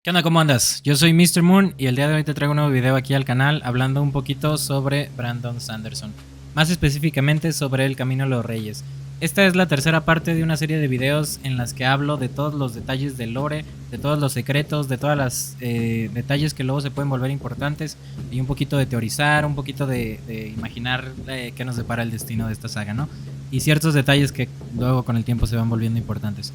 ¿Qué onda? ¿Cómo andas? Yo soy Mr. Moon y el día de hoy te traigo un nuevo video aquí al canal hablando un poquito sobre Brandon Sanderson, más específicamente sobre El Camino a los Reyes. Esta es la tercera parte de una serie de videos en las que hablo de todos los detalles del lore, de todos los secretos, de todas las detalles que luego se pueden volver importantes y un poquito de teorizar, un poquito de imaginar qué nos depara el destino de esta saga, ¿no? Y ciertos detalles que luego con el tiempo se van volviendo importantes.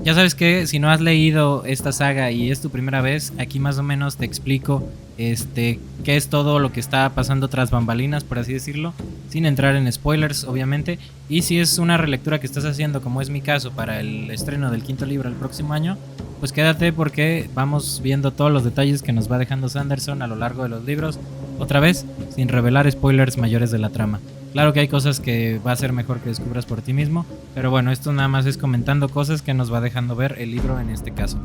Ya sabes que si no has leído esta saga y es tu primera vez, aquí más o menos te explico qué es todo lo que está pasando tras bambalinas, por así decirlo, sin entrar en spoilers, obviamente. Y si es una relectura que estás haciendo, como es mi caso, para el estreno del quinto libro el próximo año, pues quédate porque vamos viendo todos los detalles que nos va dejando Sanderson a lo largo de los libros, otra vez, sin revelar spoilers mayores de la trama. Claro que hay cosas que va a ser mejor que descubras por ti mismo, pero bueno, esto nada más es comentando cosas que nos va dejando ver el libro en este caso.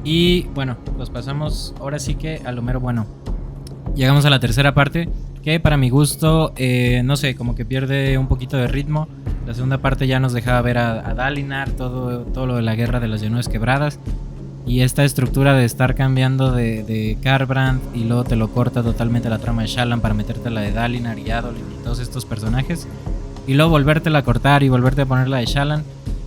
Y bueno, pues pasamos ahora sí que a lo mero bueno. Llegamos a la tercera parte, que para mi gusto, no sé, como que pierde un poquito de ritmo. La segunda parte ya nos dejaba ver a Dalinar, todo lo de la guerra de las llanuras quebradas. Y esta estructura de estar cambiando de Karbrand y luego te lo corta totalmente la trama de Shallan para meterte la de Dalinar y Adolin y todos estos personajes. Y luego volvértela a cortar y volverte a poner la de Shallan.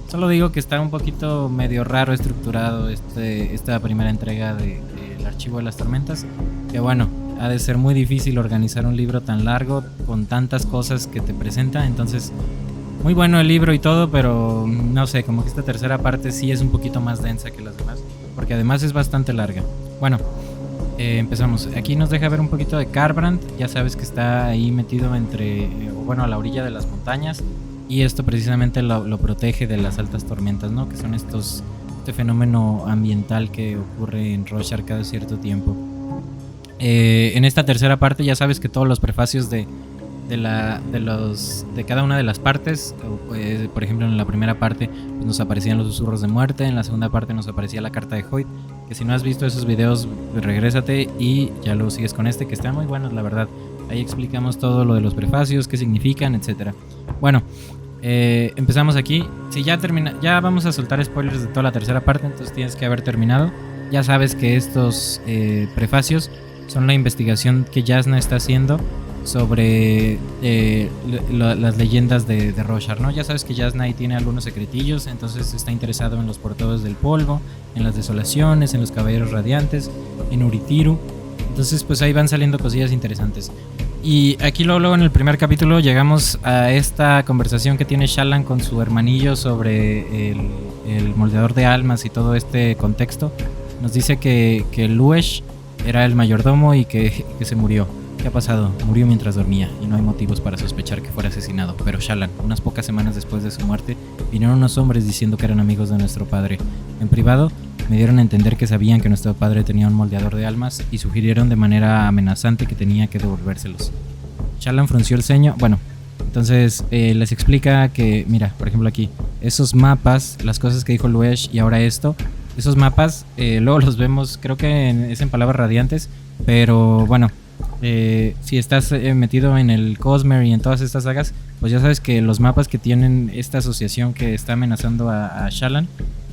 Solo digo que está un poquito medio raro estructurado esta primera entrega del Archivo de las Tormentas. Que bueno, ha de ser muy difícil organizar un libro tan largo con tantas cosas que te presenta. Entonces, muy bueno el libro y todo, pero no sé, como que esta tercera parte sí es un poquito más densa que las demás, porque además es bastante larga. Bueno, empezamos. Aquí nos deja ver un poquito de Karbrand. Ya sabes que está ahí metido entre, bueno, a la orilla de las montañas. Y esto precisamente lo protege de las altas tormentas, ¿no? Que son este fenómeno ambiental que ocurre en Roshar cada cierto tiempo. En esta tercera parte ya sabes que todos los prefacios de cada una de las partes, por ejemplo en la primera parte pues nos aparecían los susurros de muerte, en la segunda parte nos aparecía la carta de Hoyt, que si no has visto esos videos regrésate y ya lo sigues con que están muy buenos la verdad. Ahí explicamos todo lo de los prefacios, qué significan, etcétera. Bueno, empezamos aquí. Si ya vamos a soltar spoilers de toda la tercera parte, entonces tienes que haber terminado. Ya sabes que estos prefacios son la investigación que Jasnah está haciendo sobre las leyendas de Roshar, ¿no? Ya sabes que Jasnah ahí tiene algunos secretillos, entonces está interesado en los portadores del polvo, en las desolaciones, en los caballeros radiantes, en Urithiru. Entonces pues ahí van saliendo cosillas interesantes. Y aquí luego en el primer capítulo llegamos a esta conversación que tiene Shallan con su hermanillo sobre el moldeador de almas y todo este contexto. Nos dice que Luesh era el mayordomo y que se murió. ¿Qué ha pasado? Murió mientras dormía y no hay motivos para sospechar que fuera asesinado. Pero Shallan, unas pocas semanas después de su muerte, vinieron unos hombres diciendo que eran amigos de nuestro padre. En privado, me dieron a entender que sabían que nuestro padre tenía un moldeador de almas y sugirieron de manera amenazante que tenía que devolvérselos. Shallan frunció el ceño. Bueno, entonces les explica que, mira, por ejemplo aquí, esos mapas, las cosas que dijo Luesh y ahora esto, esos mapas, luego los vemos, creo que es en palabras radiantes, pero bueno. Si estás metido en el Cosmere y en todas estas sagas, pues ya sabes que los mapas que tienen esta asociación que está amenazando a Shallan,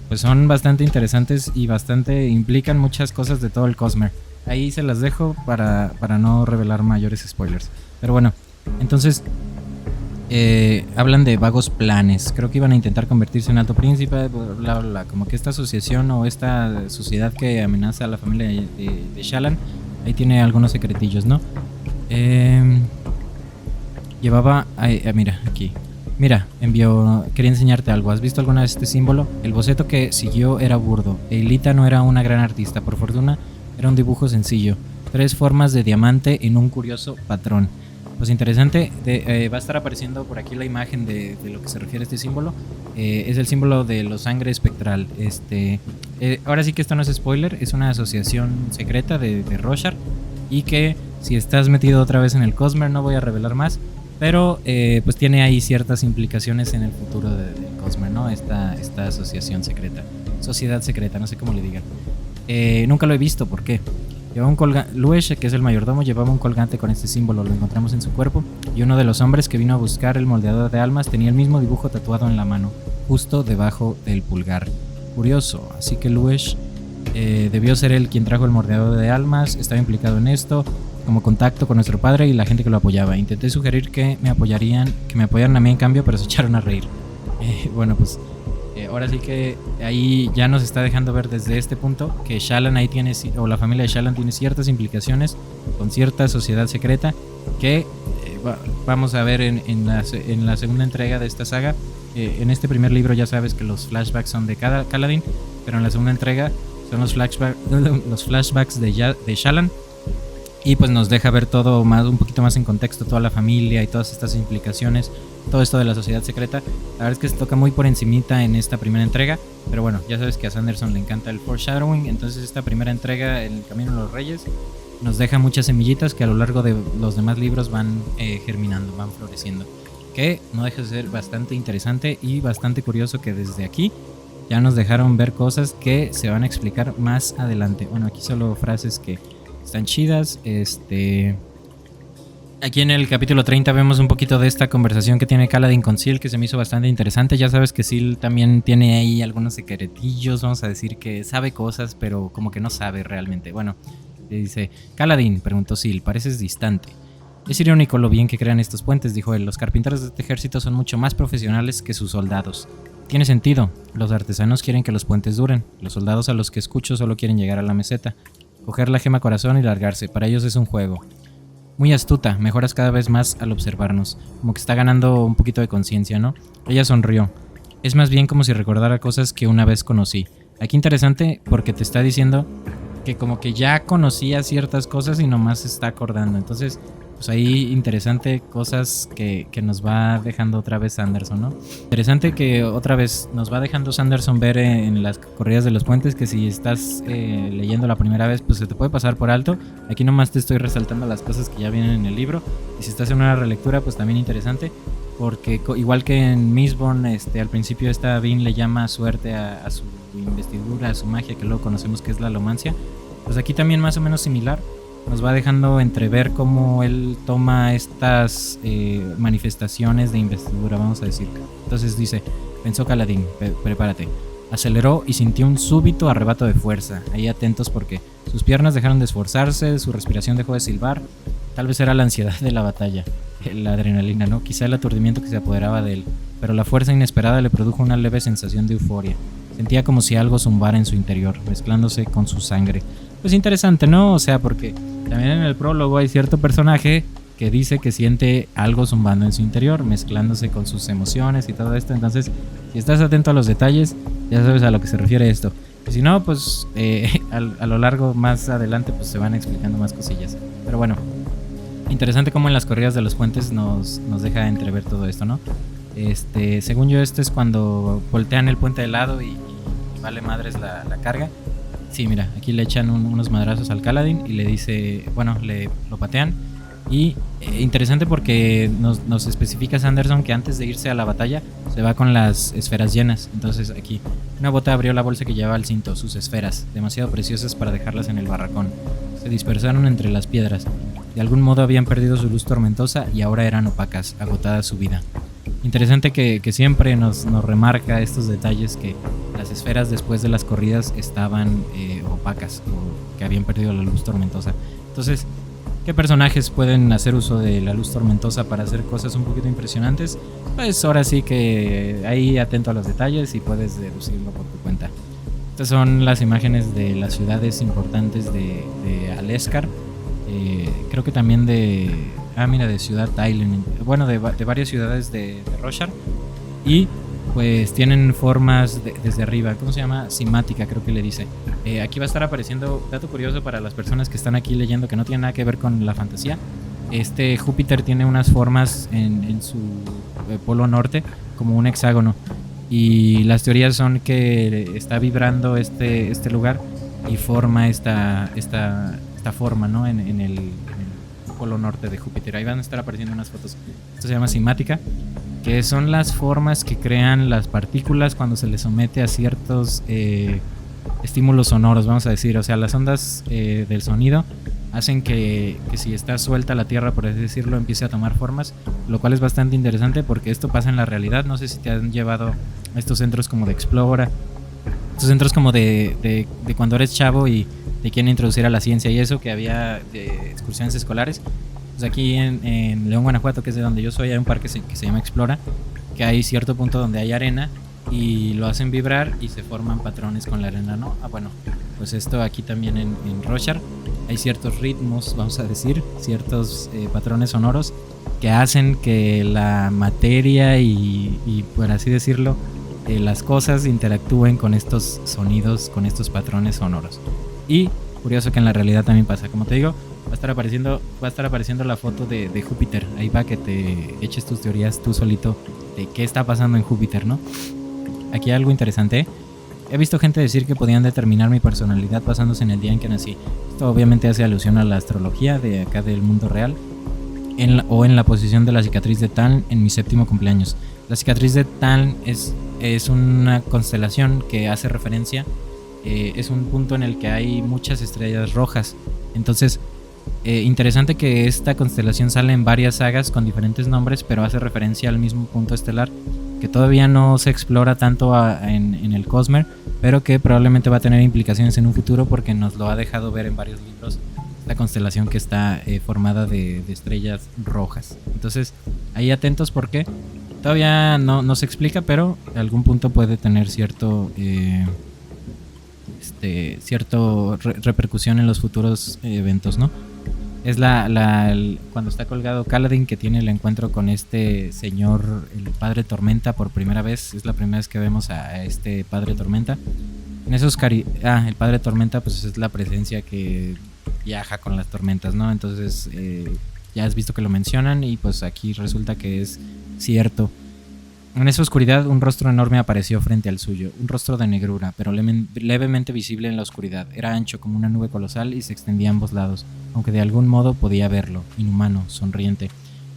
pues son bastante interesantes y bastante implican muchas cosas de todo el Cosmere. Ahí se las dejo para no revelar mayores spoilers. Pero bueno, entonces hablan de vagos planes. Creo que iban a intentar convertirse en Alto Príncipe, bla, bla, bla. Como que esta asociación o esta sociedad que amenaza a la familia de Shallan, ahí tiene algunos secretillos, ¿no? Llevaba... mira, aquí. Mira, quería enseñarte algo. ¿Has visto alguna vez este símbolo? El boceto que siguió era burdo. Eilita no era una gran artista. Por fortuna, era un dibujo sencillo. 3 formas de diamante en un curioso patrón. Pues interesante. Va a estar apareciendo por aquí la imagen de lo que se refiere a este símbolo. Es el símbolo de los sangre espectral. Ahora sí que esto no es spoiler. Es una asociación secreta de Roshar. Y que si estás metido otra vez en el Cosmere, no voy a revelar más. Pero pues tiene ahí ciertas implicaciones en el futuro del Cosmere, ¿no? Esta asociación secreta. Sociedad secreta, no sé cómo le digan. Nunca lo he visto, ¿por qué? Llevaba un colgante. Luesh, que es el mayordomo, llevaba un colgante con este símbolo. Lo encontramos en su cuerpo. Y uno de los hombres que vino a buscar el moldeador de almas tenía el mismo dibujo tatuado en la mano, justo debajo del pulgar. Curioso, así que Luesh Debió ser él quien trajo el mordeador de almas, estaba implicado en esto, como contacto con nuestro padre y la gente que lo apoyaba. Intenté sugerir que me apoyaran a mí en cambio, pero se echaron a reír. Bueno, pues ahora sí que ahí ya nos está dejando ver desde este punto que Shallan ahí tiene, o la familia de Shallan tiene ciertas implicaciones con cierta sociedad secreta que vamos a ver en la segunda entrega de esta saga. En este primer libro ya sabes que los flashbacks son de Kaladin, pero en la segunda entrega son los flashbacks de Shallan. Y pues nos deja ver todo un poquito más en contexto, toda la familia y todas estas implicaciones, todo esto de la sociedad secreta. La verdad es que se toca muy por encimita en esta primera entrega, pero bueno, ya sabes que a Sanderson le encanta el foreshadowing, entonces esta primera entrega, El Camino de los Reyes, nos deja muchas semillitas que a lo largo de los demás libros van germinando, van floreciendo, que no deja de ser bastante interesante y bastante curioso que desde aquí ya nos dejaron ver cosas que se van a explicar más adelante. Bueno, aquí solo frases que están chidas. Aquí en el capítulo 30 vemos un poquito de esta conversación que tiene Kaladin con Syl, que se me hizo bastante interesante. Ya sabes que Syl también tiene ahí algunos secretillos, vamos a decir que sabe cosas, pero como que no sabe realmente. Bueno, le dice: Kaladin, preguntó Syl, pareces distante. Es irónico lo bien que crean estos puentes, dijo él. Los carpinteros de este ejército son mucho más profesionales que sus soldados. Tiene sentido. Los artesanos quieren que los puentes duren. Los soldados a los que escucho solo quieren llegar a la meseta, coger la gema corazón y largarse. Para ellos es un juego. Muy astuta, mejoras cada vez más al observarnos. Como que está ganando un poquito de conciencia, ¿no? Ella sonrió. Es más bien como si recordara cosas que una vez conocí. Aquí interesante porque te está diciendo que como que ya conocía ciertas cosas y nomás se está acordando. Entonces, pues ahí interesante cosas que nos va dejando otra vez Sanderson, ¿no? Interesante que otra vez nos va dejando Sanderson ver en las corridas de los puentes que si estás leyendo la primera vez, pues se te puede pasar por alto. Aquí nomás te estoy resaltando las cosas que ya vienen en el libro. Y si estás en una relectura, pues también interesante. Porque igual que en Mistborn, al principio esta Vin le llama suerte a su investidura, a su magia, que luego conocemos que es la alomancia. Pues aquí también más o menos similar. Nos va dejando entrever cómo él toma estas manifestaciones de investidura, vamos a decir. Entonces dice, pensó Kaladin, prepárate. Aceleró y sintió un súbito arrebato de fuerza. Ahí atentos porque sus piernas dejaron de esforzarse, su respiración dejó de silbar. Tal vez era la ansiedad de la batalla, la adrenalina, ¿no? Quizá el aturdimiento que se apoderaba de él. Pero la fuerza inesperada le produjo una leve sensación de euforia. Sentía como si algo zumbara en su interior, mezclándose con su sangre. Pues interesante, ¿no? O sea, porque también en el prólogo hay cierto personaje que dice que siente algo zumbando en su interior, mezclándose con sus emociones y todo esto. Entonces, si estás atento a los detalles, ya sabes a lo que se refiere esto. Y si no, pues a lo largo, más adelante, pues se van explicando más cosillas. Pero bueno, interesante cómo en las corridas de los puentes nos deja entrever todo esto, ¿no? Según yo, es cuando voltean el puente de lado y vale madres la carga. Sí, mira, aquí le echan unos madrazos al Kaladin y le dice, bueno, lo patean. Y interesante porque nos especifica Sanderson que antes de irse a la batalla se va con las esferas llenas. Entonces aquí una bota abrió la bolsa que llevaba al cinto, sus esferas, demasiado preciosas para dejarlas en el barracón. Se dispersaron entre las piedras. De algún modo habían perdido su luz tormentosa y ahora eran opacas, agotada su vida. Interesante que siempre nos remarca estos detalles, que las esferas después de las corridas estaban opacas o que habían perdido la luz tormentosa. Entonces, ¿qué personajes pueden hacer uso de la luz tormentosa para hacer cosas un poquito impresionantes? Pues ahora sí que ahí atento a los detalles y puedes deducirlo por tu cuenta. Estas son las imágenes de las ciudades importantes de Aleskar. Creo que también de Ciudad Thailand, bueno, de varias ciudades de Roshar, y pues tienen formas desde arriba, ¿cómo se llama? Cimática, creo que le dice. Aquí va a estar apareciendo, dato curioso para las personas que están aquí leyendo que no tiene nada que ver con la fantasía. Júpiter tiene unas formas en su polo norte como un hexágono, y las teorías son que está vibrando este lugar y forma esta forma, ¿no? en el polo norte de Júpiter. Ahí van a estar apareciendo unas fotos. Esto se llama cimática, que son las formas que crean las partículas cuando se les somete a ciertos estímulos sonoros, vamos a decir. O sea, las ondas del sonido hacen que si está suelta la Tierra, por así decirlo, empiece a tomar formas, lo cual es bastante interesante porque esto pasa en la realidad. No sé si te han llevado a estos centros como de Explora estos centros como de cuando eres chavo y te quieren introducir a la ciencia y eso, que había de excursiones escolares. Pues aquí en León, Guanajuato, que es de donde yo soy, hay un parque que se llama Explora, que hay cierto punto donde hay arena y lo hacen vibrar y se forman patrones con la arena, ¿no? Bueno, pues esto aquí también en Rochar hay ciertos ritmos, vamos a decir, ciertos patrones sonoros que hacen que la materia y por así decirlo, las cosas interactúen con estos sonidos, con estos patrones sonoros. Y curioso que en la realidad también pasa, como te digo, va a estar apareciendo la foto de Júpiter, ahí para que te eches tus teorías tú solito de qué está pasando en Júpiter, ¿no? Aquí hay algo interesante. He visto gente decir que podían determinar mi personalidad basándose en el día en que nací. Esto obviamente hace alusión a la astrología de acá del mundo real, o en la posición de la cicatriz de Taln en mi 7º cumpleaños. La cicatriz de Taln es una constelación que hace referencia, es un punto en el que hay muchas estrellas rojas. Entonces, interesante que esta constelación sale en varias sagas con diferentes nombres, pero hace referencia al mismo punto estelar que todavía no se explora tanto en el Cosmere, pero que probablemente va a tener implicaciones en un futuro porque nos lo ha dejado ver en varios libros, la constelación que está formada de estrellas rojas. Entonces, ahí atentos porque todavía no se explica, pero en algún punto puede tener cierto repercusión en los futuros eventos, ¿no? Es cuando está colgado Kaladin, que tiene el encuentro con este señor, el Padre Tormenta, por primera vez. Es la primera vez que vemos a este Padre Tormenta. En esos el Padre Tormenta pues es la presencia que viaja con las tormentas, ¿no? Entonces ya has visto que lo mencionan y pues aquí resulta que es cierto. En esa oscuridad un rostro enorme apareció frente al suyo, un rostro de negrura, pero levemente visible en la oscuridad. Era ancho como una nube colosal y se extendía a ambos lados, aunque de algún modo podía verlo, inhumano, sonriente.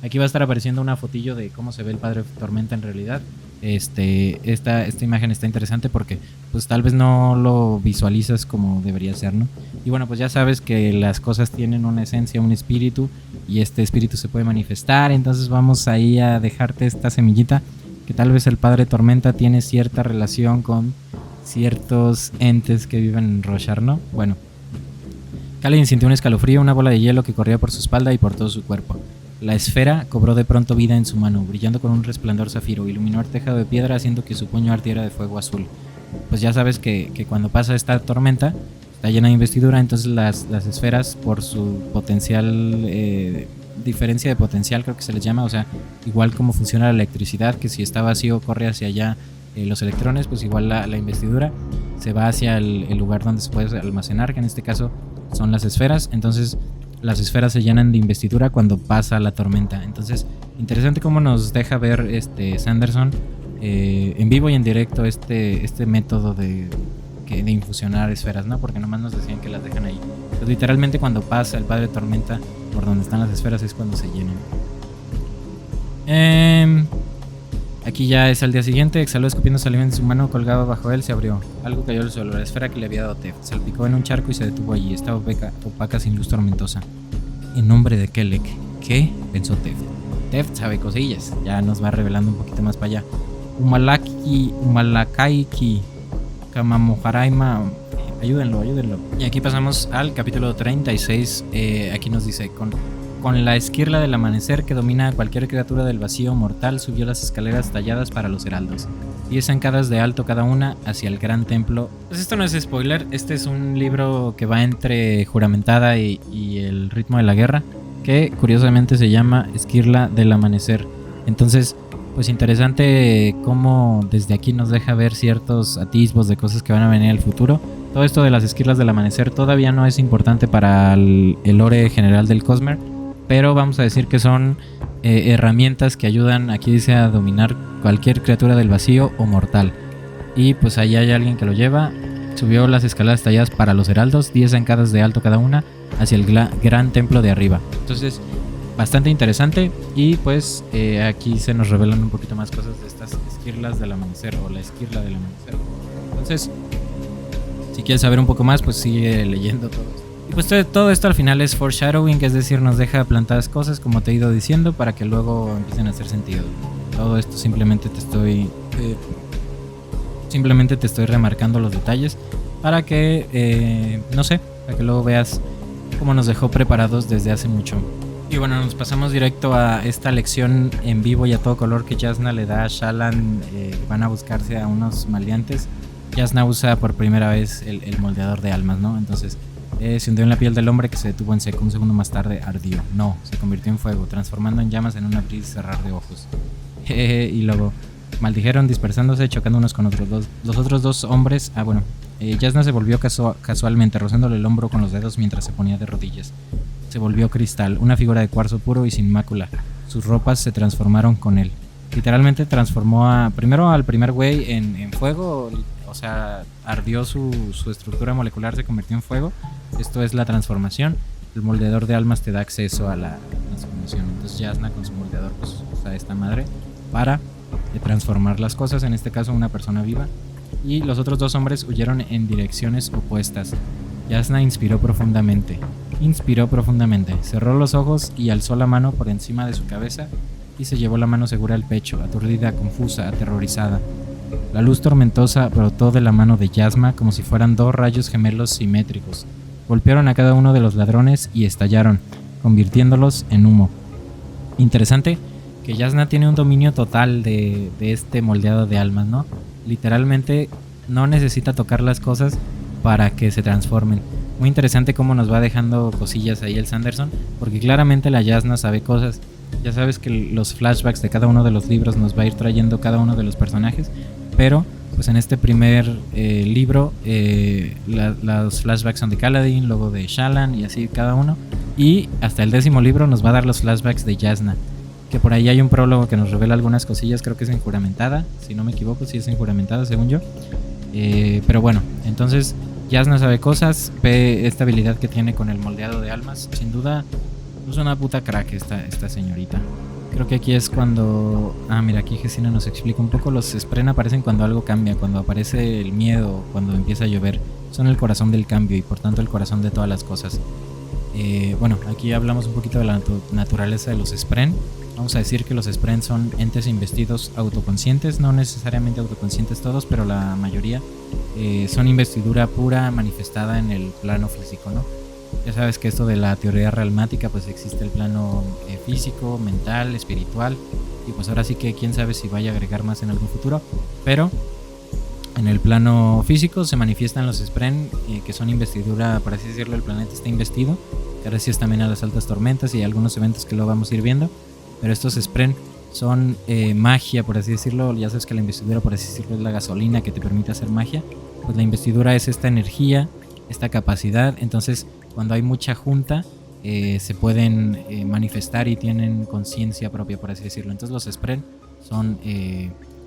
Aquí va a estar apareciendo una fotillo de cómo se ve el Padre Tormenta en realidad. Esta imagen está interesante porque pues tal vez no lo visualizas como debería ser, ¿no? Y bueno, pues ya sabes que las cosas tienen una esencia, un espíritu, y este espíritu se puede manifestar. Entonces vamos ahí a dejarte esta semillita, que tal vez el Padre Tormenta tiene cierta relación con ciertos entes que viven en Roshar, ¿no? Bueno, Kaladin sintió un escalofrío, una bola de hielo que corría por su espalda y por todo su cuerpo. La esfera cobró de pronto vida en su mano, brillando con un resplandor zafiro, iluminó el tejado de piedra haciendo que su puño ardiera de fuego azul. Pues ya sabes que cuando pasa esta tormenta, está llena de investidura, entonces las esferas, por su potencial... diferencia de potencial creo que se les llama, o sea, igual como funciona la electricidad, que si está vacío corre hacia allá los electrones, pues igual la investidura se va hacia el lugar donde se puede almacenar, que en este caso son las esferas. Entonces las esferas se llenan de investidura cuando pasa la tormenta. Entonces interesante cómo nos deja ver Sanderson en vivo y en directo este método de infusionar esferas, ¿no? Porque nomás nos decían que las dejan ahí. Pues literalmente cuando pasa el Padre Tormenta por donde están las esferas es cuando se llenan. Aquí ya es al día siguiente. Exhaló escupiendo saliva en su mano, colgaba bajo él, se abrió. Algo cayó al suelo, la esfera que le había dado Teft. Salpicó en un charco y se detuvo allí. Estaba opaca sin luz tormentosa. En nombre de Kelek. ¿Qué? Pensó Teft. Teft sabe cosillas. Ya nos va revelando un poquito más para allá. Umalakaiki Kamamojaraima. Ayúdenlo. Y aquí pasamos al capítulo 36. Aquí nos dice: con la esquirla del amanecer que domina a cualquier criatura del vacío mortal, subió las escaleras talladas para los heraldos, 10 zancadas de alto cada una, hacia el gran templo. Pues esto no es spoiler, este es un libro que va entre Juramentada y el ritmo de la guerra, que curiosamente se llama Esquirla del Amanecer. Entonces, pues interesante cómo desde aquí nos deja ver ciertos atisbos de cosas que van a venir al futuro. Todo esto de las esquirlas del amanecer todavía no es importante para el lore general del Cosmere, pero vamos a decir que son herramientas que ayudan, aquí dice, a dominar cualquier criatura del vacío o mortal. Y pues ahí hay alguien que lo lleva. Subió las escaleras talladas para los heraldos, 10 zancadas de alto cada una, hacia el gran templo de arriba. Entonces, bastante interesante. Y pues aquí se nos revelan un poquito más cosas de estas esquirlas del amanecer, o la esquirla del amanecer. Entonces, si quieres saber un poco más, pues sigue leyendo todo esto. Y pues todo esto al final es foreshadowing, es decir, nos deja plantadas cosas, como te he ido diciendo, para que luego empiecen a hacer sentido. Todo esto simplemente te estoy Simplemente te estoy remarcando los detalles para que, no sé, para que luego veas cómo nos dejó preparados desde hace mucho. Y bueno, nos pasamos directo a esta lección en vivo y a todo color que Jasnah le da a Shallan. Van a buscarse a unos maleantes. Jasnah usa por primera vez el moldeador de almas, ¿no? Entonces se hundió en la piel del hombre que se detuvo en seco. Un segundo más tarde ardió. No, se convirtió en fuego, transformando en llamas en un abrir y cerrar de ojos. Y luego maldijeron dispersándose, chocando unos con otros. Los otros dos hombres... Jasnah se volvió casualmente, rozándole el hombro con los dedos mientras se ponía de rodillas. Se volvió cristal, una figura de cuarzo puro y sin mácula. Sus ropas se transformaron con él. Literalmente transformó primero al primer güey en fuego, o sea, ardió su estructura molecular, se convirtió en fuego. Esto es la transformación. El moldeador de almas te da acceso a la transformación. Entonces Jasnah con su moldeador pues usa esta madre para transformar las cosas, en este caso una persona viva. Y los otros dos hombres huyeron en direcciones opuestas. Jasnah inspiró profundamente, cerró los ojos y alzó la mano por encima de su cabeza y se llevó la mano segura al pecho, aturdida, confusa, aterrorizada. La luz tormentosa brotó de la mano de Jasnah como si fueran dos rayos gemelos simétricos. Golpearon a cada uno de los ladrones y estallaron, convirtiéndolos en humo. Interesante que Jasnah tiene un dominio total de este moldeado de almas, ¿no? Literalmente no necesita tocar las cosas para que se transformen. Muy interesante cómo nos va dejando cosillas ahí el Sanderson, porque claramente la Jasnah sabe cosas. Ya sabes que los flashbacks de cada uno de los libros nos va a ir trayendo cada uno de los personajes, pero pues en este primer libro los flashbacks son de Kaladin, luego de Shallan y así cada uno, y hasta el 10º libro nos va a dar los flashbacks de Jasnah, que por ahí hay un prólogo que nos revela algunas cosillas, creo que es enjuramentada, si no me equivoco, sí es enjuramentada según yo. Pero bueno, entonces Jasnah sabe cosas, ve esta habilidad que tiene con el moldeado de almas. Sin duda es una puta crack esta señorita. Creo que aquí es cuando... mira, aquí Gesina nos explica un poco. Los Spren aparecen cuando algo cambia, cuando aparece el miedo, cuando empieza a llover. Son el corazón del cambio y por tanto el corazón de todas las cosas. Bueno, aquí hablamos un poquito de la naturaleza de los Spren. Vamos a decir que los Spren son entes investidos autoconscientes, no necesariamente autoconscientes todos, pero la mayoría son investidura pura manifestada en el plano físico, ¿no? Ya sabes que esto de la teoría realmática, pues existe el plano físico, mental, espiritual, y pues ahora sí que quién sabe si vaya a agregar más en algún futuro, pero en el plano físico se manifiestan los Spren, que son investidura, por así decirlo, el planeta está investido, gracias también a las altas tormentas y a algunos eventos que lo vamos a ir viendo. Pero estos Spren son magia, por así decirlo. Ya sabes que la investidura, por así decirlo, es la gasolina que te permite hacer magia. Pues la investidura es esta energía, esta capacidad. Entonces, cuando hay mucha junta, se pueden manifestar y tienen conciencia propia, por así decirlo. Entonces los Spren son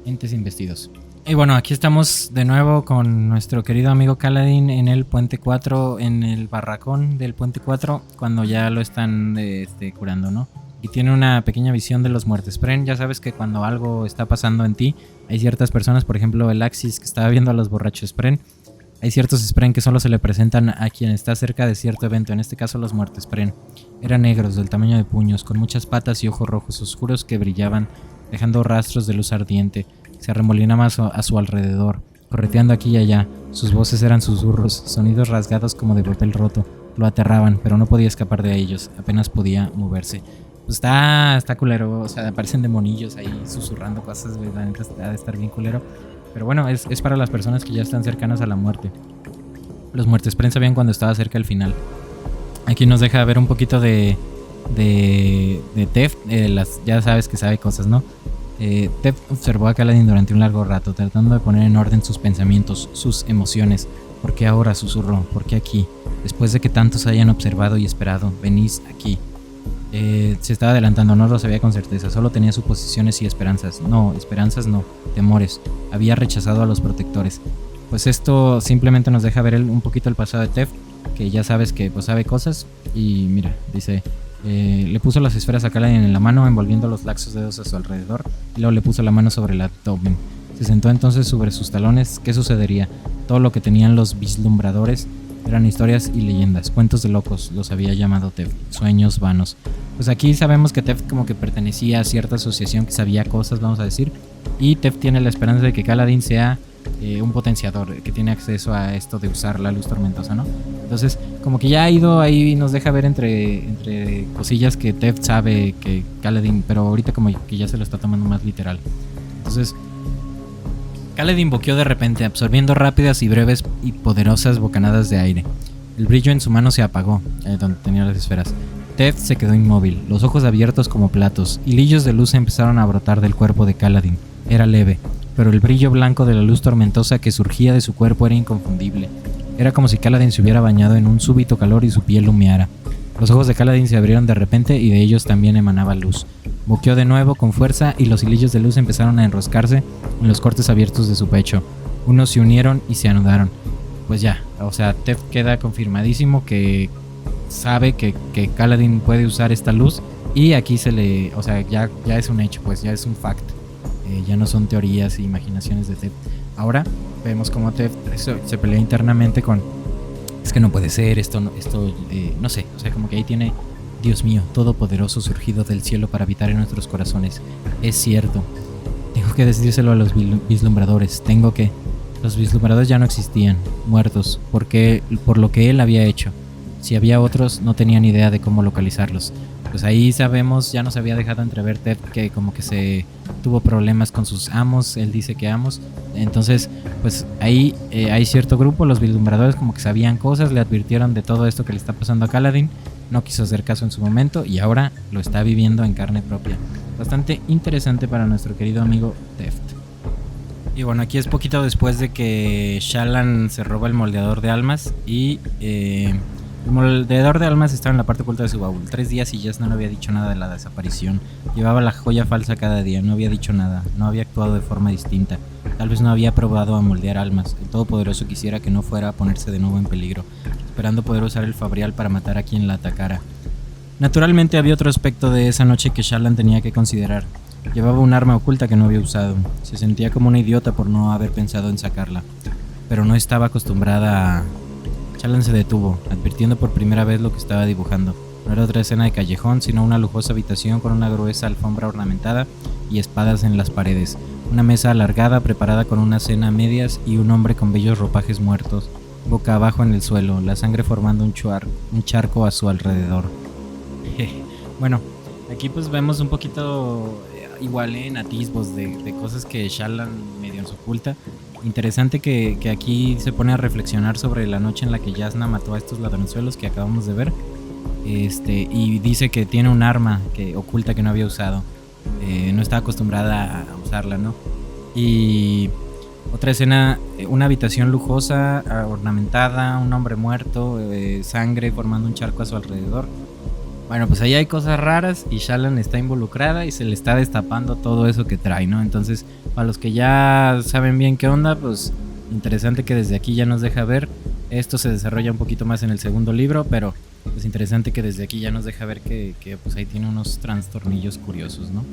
entes investidos. Y bueno, aquí estamos de nuevo con nuestro querido amigo Kaladin en el Puente 4, en el barracón del Puente 4, cuando ya lo están curando, ¿no? Y tiene una pequeña visión de los muertes Spren. Ya sabes que cuando algo está pasando en ti, hay ciertas personas, por ejemplo el Axis que estaba viendo a los borrachos Spren. Hay ciertos Spren que solo se le presentan a quien está cerca de cierto evento, en este caso los muertes Spren. Eran negros, del tamaño de puños, con muchas patas y ojos rojos oscuros que brillaban, dejando rastros de luz ardiente. Se arremolinaban a su alrededor, correteando aquí y allá. Sus voces eran susurros, sonidos rasgados como de papel roto. Lo aterraban, pero no podía escapar de ellos, apenas podía moverse. Pues está culero, o sea, aparecen demonillos ahí susurrando cosas, güey, la neta ha de estar bien culero. Pero bueno, es para las personas que ya están cercanas a la muerte. Los muertes Spren sabían cuando estaba cerca el final. Aquí nos deja ver un poquito de Teft, ya sabes que sabe cosas, ¿no? Teft observó a Kaladin durante un largo rato, tratando de poner en orden sus pensamientos, sus emociones. ¿Por qué ahora? Susurró. ¿Por qué aquí? Después de que tantos hayan observado y esperado, venís aquí. Se estaba adelantando, no lo sabía con certeza, solo tenía suposiciones y esperanzas. No, esperanzas no, temores. Había rechazado a los protectores. Pues esto simplemente nos deja ver un poquito el pasado de Teft, que ya sabes que pues sabe cosas. Y mira, dice, le puso las esferas a Kaladin en la mano, envolviendo los laxos dedos a su alrededor, y luego le puso la mano sobre la abdomen. Se sentó entonces sobre sus talones. ¿Qué sucedería? Todo lo que tenían los vislumbradores eran historias y leyendas, cuentos de locos, los había llamado Teft, sueños vanos. Pues aquí sabemos que Teft como que pertenecía a cierta asociación que sabía cosas, vamos a decir, y Teft tiene la esperanza de que Kaladin sea un potenciador que tiene acceso a esto de usar la luz tormentosa, ¿no? Entonces, como que ya ha ido ahí, nos deja ver entre cosillas que Teft sabe que Kaladin, pero ahorita como que ya se lo está tomando más literal. Entonces, Kaladin boqueó de repente, absorbiendo rápidas y breves y poderosas bocanadas de aire. El brillo en su mano se apagó, donde tenía las esferas. Teft se quedó inmóvil, los ojos abiertos como platos. Hilillos de luz empezaron a brotar del cuerpo de Kaladin. Era leve, pero el brillo blanco de la luz tormentosa que surgía de su cuerpo era inconfundible. Era como si Kaladin se hubiera bañado en un súbito calor y su piel humeara. Los ojos de Kaladin se abrieron de repente y de ellos también emanaba luz. Boqueó de nuevo con fuerza y los hilillos de luz empezaron a enroscarse en los cortes abiertos de su pecho. Unos se unieron y se anudaron. Pues ya, o sea, Teft queda confirmadísimo que sabe que Kaladin puede usar esta luz y aquí o sea, ya es un hecho, pues ya es un fact. Ya no son teorías e imaginaciones de Teft. Ahora vemos cómo Teft se pelea internamente con... Es que no puede ser, esto no sé, o sea, como que ahí tiene... Dios mío, todopoderoso surgido del cielo para habitar en nuestros corazones. Es cierto. Tengo que decírselo a los vislumbradores. Los vislumbradores ya no existían, muertos, por lo que él había hecho. Si había otros, no tenían idea de cómo localizarlos. Pues ahí sabemos, ya nos había dejado entrever Teft que como que se tuvo problemas con sus amos, él dice que amos. Entonces, pues ahí hay cierto grupo, los vislumbradores como que sabían cosas, le advirtieron de todo esto que le está pasando a Kaladin. No quiso hacer caso en su momento y ahora lo está viviendo en carne propia. Bastante interesante para nuestro querido amigo Teft. Y bueno, aquí es poquito después de que Shallan se roba el moldeador de almas y el moldeador de almas estaba en la parte oculta de su baúl. 3 días y Jasnah no había dicho nada de la desaparición. Llevaba la joya falsa cada día, no había dicho nada, no había actuado de forma distinta. Tal vez no había probado a moldear almas. El Todopoderoso quisiera que no fuera a ponerse de nuevo en peligro, esperando poder usar el Fabrial para matar a quien la atacara. Naturalmente había otro aspecto de esa noche que Shallan tenía que considerar. Llevaba un arma oculta que no había usado. Se sentía como una idiota por no haber pensado en sacarla. Pero no estaba acostumbrada a... Shallan se detuvo, advirtiendo por primera vez lo que estaba dibujando. No era otra escena de callejón, sino una lujosa habitación con una gruesa alfombra ornamentada y espadas en las paredes. Una mesa alargada preparada con una cena a medias y un hombre con bellos ropajes muertos, boca abajo en el suelo, la sangre formando un charco a su alrededor. Bueno, aquí pues vemos un poquito igual en atisbos de cosas que Shallan medio nos oculta. Interesante que aquí se pone a reflexionar sobre la noche en la que Jasnah mató a estos ladronzuelos que acabamos de ver. Y dice que tiene un arma que oculta que no había usado. No estaba acostumbrada a usarla, ¿no? Y otra escena, una habitación lujosa, ornamentada, un hombre muerto, sangre formando un charco a su alrededor. Bueno, pues ahí hay cosas raras y Shallan está involucrada y se le está destapando todo eso que trae, ¿no? Entonces, para los que ya saben bien qué onda, pues interesante que desde aquí ya nos deja ver. Esto se desarrolla un poquito más en el segundo libro, pero es interesante que desde aquí ya nos deja ver que pues ahí tiene unos trastornillos curiosos, ¿no?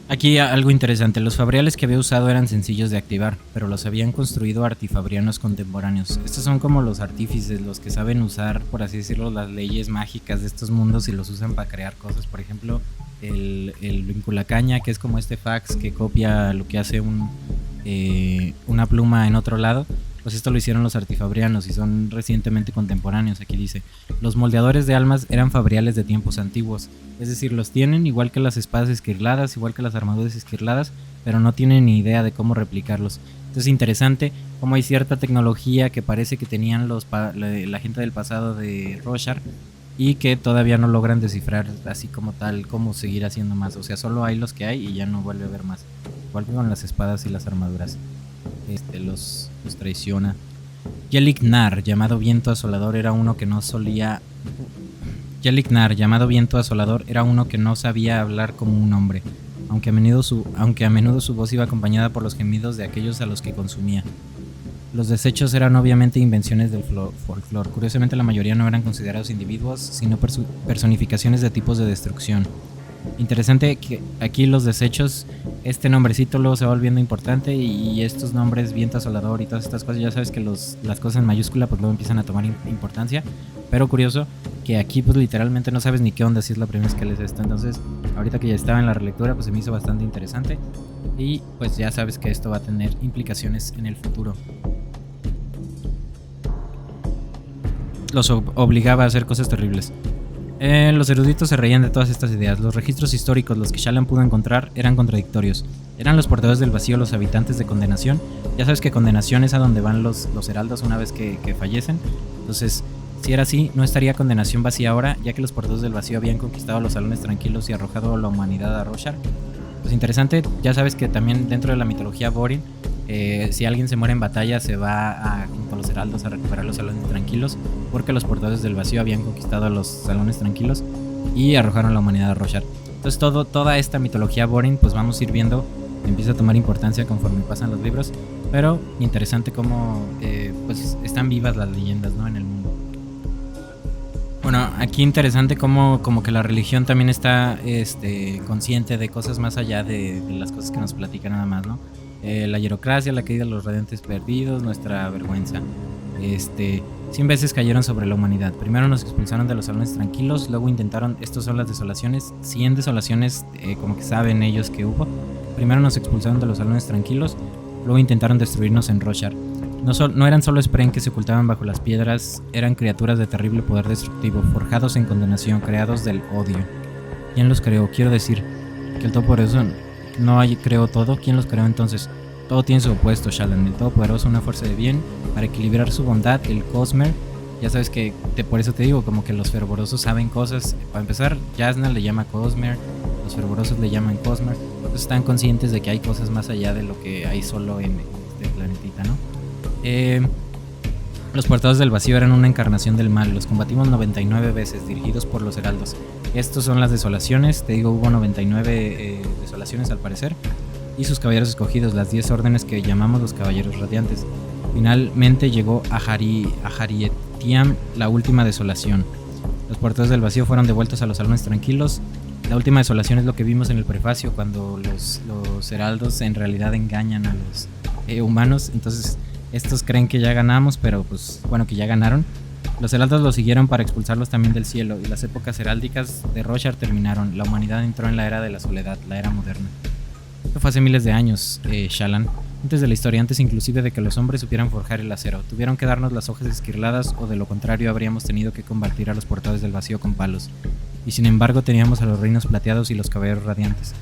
Aquí algo interesante, los fabriales que había usado eran sencillos de activar, pero los habían construido artifabrianos contemporáneos. Estos son como los artífices, los que saben usar, por así decirlo, las leyes mágicas de estos mundos y los usan para crear cosas. Por ejemplo, el vinculacaña, que es como este fax que copia lo que hace una pluma en otro lado. Pues esto lo hicieron los artifabrianos y son recientemente contemporáneos. Aquí dice, los moldeadores de almas eran fabriales de tiempos antiguos. Es decir, los tienen igual que las espadas esquirladas, igual que las armaduras esquirladas, pero no tienen ni idea de cómo replicarlos. Entonces es interesante cómo hay cierta tecnología que parece que tenían la gente del pasado de Roshar y que todavía no logran descifrar así como tal, cómo seguir haciendo más. O sea, solo hay los que hay y ya no vuelve a haber más. Igual que con las espadas y las armaduras. Los traiciona. Yelik Nar, llamado Viento Asolador, era uno que no sabía hablar como un hombre, aunque a menudo su voz iba acompañada por los gemidos de aquellos a los que consumía. Los desechos eran obviamente invenciones del folclore. Curiosamente, la mayoría no eran considerados individuos, sino personificaciones de tipos de destrucción. Interesante que aquí los desechos, este nombrecito luego se va volviendo importante y estos nombres, viento asolador y todas estas cosas, ya sabes que las cosas en mayúscula pues luego empiezan a tomar importancia, pero curioso que aquí pues literalmente no sabes ni qué onda si es la primera vez que lees esto. Entonces ahorita que ya estaba en la relectura pues se me hizo bastante interesante y pues ya sabes que esto va a tener implicaciones en el futuro. Los obligaba a hacer cosas terribles. Los eruditos se reían de todas estas ideas. Los registros históricos, los que Shallan pudo encontrar, eran contradictorios. ¿Eran los portadores del vacío los habitantes de Condenación? Ya sabes que Condenación es a donde van los heraldos una vez que fallecen. Entonces, si era así, no estaría Condenación vacía ahora, ya que los portadores del vacío habían conquistado los salones tranquilos y arrojado a la humanidad a Roshar. Pues interesante, ya sabes que también dentro de la mitología Borin, si alguien se muere en batalla se va junto a los heraldos a recuperar los salones tranquilos, porque los portadores del vacío habían conquistado los salones tranquilos y arrojaron a la humanidad a Roshar. Entonces toda esta mitología Borin pues vamos a ir viendo, empieza a tomar importancia conforme pasan los libros, pero interesante cómo pues están vivas las leyendas, ¿no?, en el mundo. Bueno, aquí interesante como que la religión también está consciente de cosas más allá de las cosas que nos platican nada más, ¿no? La hierocracia, la caída de los radiantes perdidos, nuestra vergüenza. 100 veces cayeron sobre la humanidad. Primero nos expulsaron de los salones tranquilos, luego intentaron, estos son las desolaciones, 100 desolaciones como que saben ellos que hubo. Primero nos expulsaron de los salones tranquilos, luego intentaron destruirnos en Roshar. No eran solo Spren que se ocultaban bajo las piedras, eran criaturas de terrible poder destructivo, forjados en condenación, creados del odio. ¿Quién los creó? Quiero decir que el Todopoderoso no creó todo. ¿Quién los creó entonces? Todo tiene su opuesto, Shallan, el Todopoderoso, una fuerza de bien, para equilibrar su bondad, el Cosmer. Ya sabes que por eso te digo, como que los fervorosos saben cosas. Para empezar, Jasnah le llama Cosmer, los fervorosos le llaman Cosmer. Entonces están conscientes de que hay cosas más allá de lo que hay solo en este planetita, ¿no? Los portadores del vacío eran una encarnación del mal. Los combatimos 99 veces, dirigidos por los heraldos. Estos son las desolaciones. Te digo, hubo 99 desolaciones al parecer. Y sus caballeros escogidos, las 10 órdenes que llamamos los caballeros radiantes. Finalmente llegó a Harietiam, la última desolación. Los portadores del vacío fueron devueltos a los salones tranquilos. La última desolación es lo que vimos en el prefacio, cuando los heraldos en realidad engañan a los humanos. Entonces estos creen que ya ganamos, pero pues bueno, que ya ganaron. Los heraldos los siguieron para expulsarlos también del cielo, y las épocas heráldicas de Roshar terminaron. La humanidad entró en la era de la soledad, la era moderna. Esto fue hace miles de años, Shallan, antes de la historia, antes inclusive de que los hombres supieran forjar el acero. Tuvieron que darnos las hojas esquirladas, o de lo contrario habríamos tenido que combatir a los portadores del vacío con palos. Y sin embargo teníamos a los reinos plateados y los caballeros radiantes,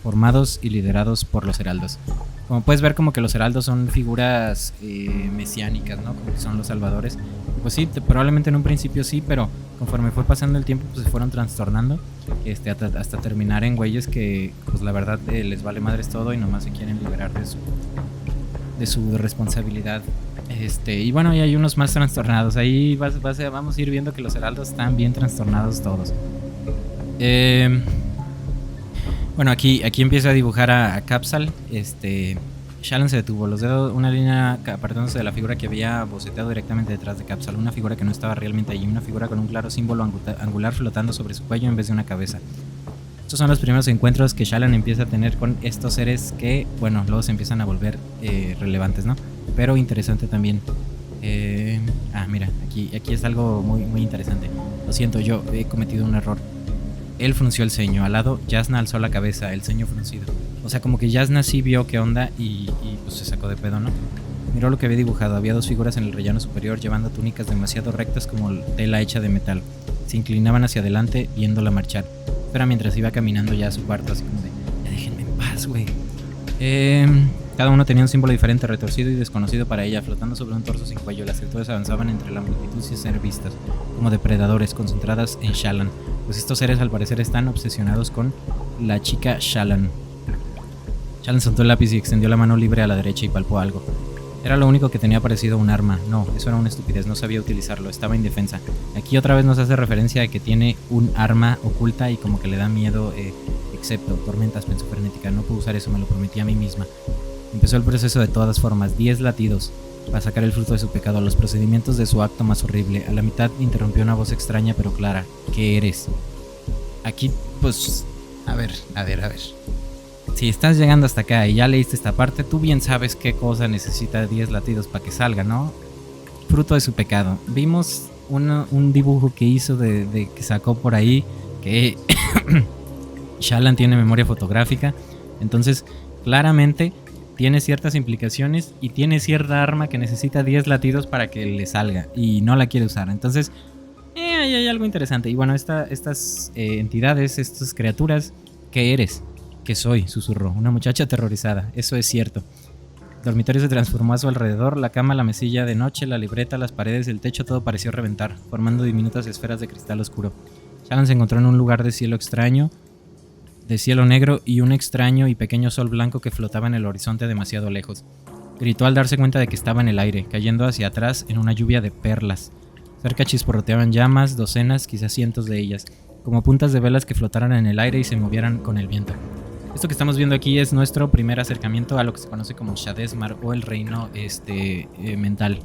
formados y liderados por los heraldos. Como puedes ver, como que los heraldos son figuras mesiánicas, ¿no? Como que son los salvadores. Pues sí, probablemente en un principio sí, pero conforme fue pasando el tiempo pues se fueron trastornando hasta terminar en güeyes que pues la verdad les vale madres todo y nomás se quieren liberar de su responsabilidad. Y bueno, y hay unos más trastornados. Ahí vamos a ir viendo que los heraldos están bien trastornados todos. Bueno, aquí empieza a dibujar a Capsal. Shallan se detuvo, los dedos, una línea apartándose de la figura que había boceteado directamente detrás de Capsal, una figura que no estaba realmente allí, una figura con un claro símbolo angular flotando sobre su cuello en vez de una cabeza. Estos son los primeros encuentros que Shallan empieza a tener con estos seres que, bueno, luego se empiezan a volver relevantes, ¿no? Pero interesante también. Mira, aquí es algo muy, muy interesante. Lo siento, yo he cometido un error. Él frunció el ceño. Al lado, Jasnah alzó la cabeza, el ceño fruncido. O sea, como que Jasnah sí vio qué onda y pues se sacó de pedo, ¿no? Miró lo que había dibujado. Había dos figuras en el rellano superior llevando túnicas demasiado rectas como tela hecha de metal. Se inclinaban hacia adelante viéndola marchar. Pero mientras iba caminando ya a su cuarto, así como de, ya déjenme en paz, güey. Cada uno tenía un símbolo diferente, retorcido y desconocido para ella, flotando sobre un torso sin cuello. Las criaturas avanzaban entre la multitud sin ser vistas, como depredadores, concentradas en Shallan. Pues estos seres al parecer están obsesionados con la chica Shallan. Shallan soltó el lápiz y extendió la mano libre a la derecha y palpó algo. Era lo único que tenía parecido a un arma. No, eso era una estupidez, no sabía utilizarlo, estaba indefensa. Aquí otra vez nos hace referencia a que tiene un arma oculta y como que le da miedo, excepto tormentas, pensó frenética. No puedo usar eso, me lo prometí a mí misma. Empezó el proceso de todas formas, 10 latidos, para sacar el fruto de su pecado, los procedimientos de su acto más horrible. A la mitad interrumpió una voz extraña pero clara. ¿Qué eres? Aquí, pues, A ver. Si estás llegando hasta acá y ya leíste esta parte, tú bien sabes qué cosa necesita 10 latidos para que salga, ¿no? Fruto de su pecado. Vimos un dibujo que hizo de que sacó por ahí, que Shallan tiene memoria fotográfica, entonces claramente tiene ciertas implicaciones y tiene cierta arma que necesita 10 latidos para que le salga y no la quiere usar. Entonces ahí hay algo interesante. Y bueno, estas entidades, estas criaturas, ¿qué eres? ¿Qué soy? Susurró. Una muchacha aterrorizada. Eso es cierto. El dormitorio se transformó a su alrededor. La cama, la mesilla de noche, la libreta, las paredes, el techo, todo pareció reventar, formando diminutas esferas de cristal oscuro. Shallan se encontró en un lugar de cielo extraño, de cielo negro y un extraño y pequeño sol blanco que flotaba en el horizonte demasiado lejos. Gritó al darse cuenta de que estaba en el aire, cayendo hacia atrás en una lluvia de perlas. Cerca chisporroteaban llamas, docenas, quizás cientos de ellas, como puntas de velas que flotaran en el aire y se movieran con el viento. Esto que estamos viendo aquí es nuestro primer acercamiento a lo que se conoce como Shadezmar o el reino mental.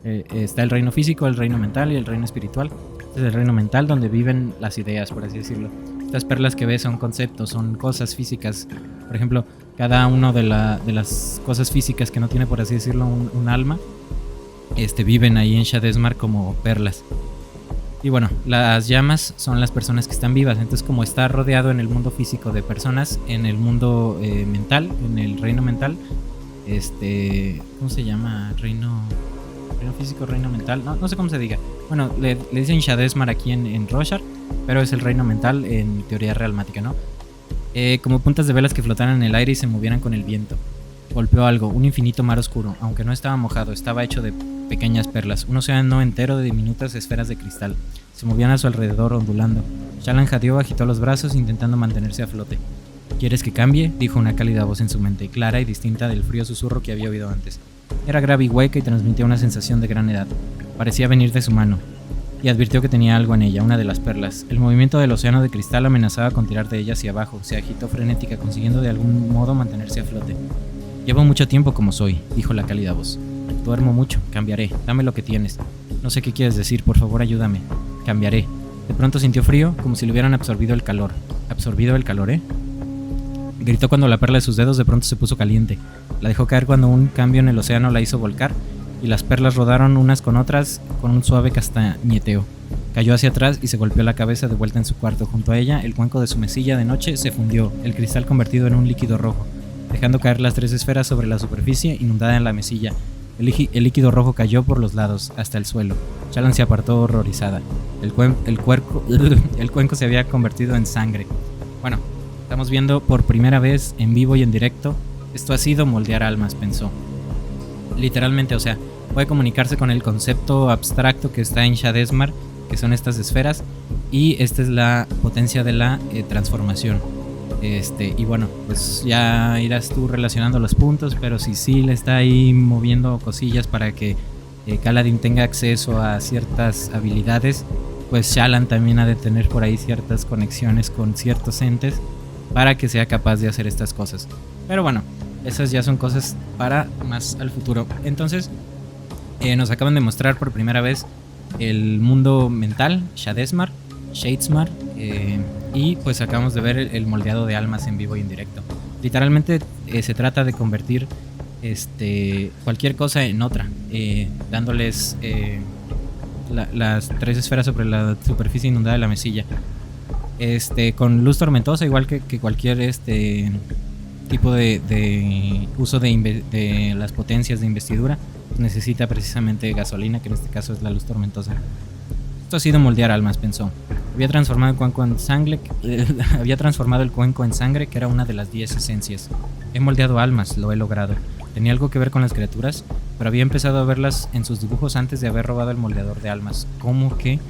Está el reino físico, el reino mental y el reino espiritual. Este es el reino mental donde viven las ideas, por así decirlo. Estas perlas que ves son conceptos, son cosas físicas. Por ejemplo, cada una de las cosas físicas que no tiene, por así decirlo, un alma, viven ahí en Shadezmar como perlas. Y bueno, las llamas son las personas que están vivas. Entonces, como está rodeado en el mundo físico de personas, en el mundo mental, en el reino mental, ¿cómo se llama? Reino físico, reino mental, no sé cómo se diga. Bueno, le dicen Shadezmar aquí en Roshar, pero es el reino mental en teoría realmática, ¿no? Como puntas de velas que flotaran en el aire y se movieran con el viento. Golpeó algo, un infinito mar oscuro, aunque no estaba mojado, estaba hecho de pequeñas perlas, un océano entero de diminutas esferas de cristal. Se movían a su alrededor ondulando. Shallan jadeó, agitó los brazos intentando mantenerse a flote. ¿Quieres que cambie?, dijo una cálida voz en su mente, clara y distinta del frío susurro que había oído antes. Era grave y hueca y transmitía una sensación de gran edad. Parecía venir de su mano, y advirtió que tenía algo en ella, una de las perlas. El movimiento del océano de cristal amenazaba con tirar de ella hacia abajo. Se agitó frenética, consiguiendo de algún modo mantenerse a flote. Llevo mucho tiempo como soy, dijo la cálida voz. Duermo mucho, cambiaré, dame lo que tienes. No sé qué quieres decir, por favor ayúdame. Cambiaré. De pronto sintió frío, como si le hubieran absorbido el calor. ¿Absorbido el calor, eh? Gritó cuando la perla de sus dedos de pronto se puso caliente. La dejó caer cuando un cambio en el océano la hizo volcar, y las perlas rodaron unas con otras con un suave castañeteo. Cayó hacia atrás y se golpeó la cabeza de vuelta en su cuarto. Junto a ella, el cuenco de su mesilla de noche se fundió, el cristal convertido en un líquido rojo, dejando caer las 3 esferas sobre la superficie inundada en la mesilla. El líquido rojo cayó por los lados, hasta el suelo. Shallan se apartó horrorizada. El cuenco se había convertido en sangre. Bueno, estamos viendo por primera vez en vivo y en directo. Esto ha sido moldear almas, pensó. Literalmente, o sea, puede comunicarse con el concepto abstracto que está en Shadezmar, que son estas esferas, y esta es la potencia de la transformación. Y bueno, pues ya irás tú relacionando los puntos, pero si sí le está ahí moviendo cosillas para que Kaladin tenga acceso a ciertas habilidades, pues Shallan también ha de tener por ahí ciertas conexiones con ciertos entes para que sea capaz de hacer estas cosas. Pero bueno, esas ya son cosas para más al futuro. Entonces, nos acaban de mostrar por primera vez el mundo mental, Shadezmar, Shadezmar, y pues acabamos de ver el moldeado de almas en vivo y en directo. Literalmente se trata de convertir cualquier cosa en otra, dándoles las 3 esferas sobre la superficie inundada de la mesilla, con luz tormentosa, igual que cualquier tipo de uso de las potencias de investidura. Necesita precisamente gasolina, que en este caso es la luz tormentosa. Esto ha sido moldear almas, pensó. Había transformado el cuenco en sangre, que era una de las 10 esencias. He moldeado almas, lo he logrado. Tenía algo que ver con las criaturas, pero había empezado a verlas en sus dibujos antes de haber robado el moldeador de almas. ¿Cómo que?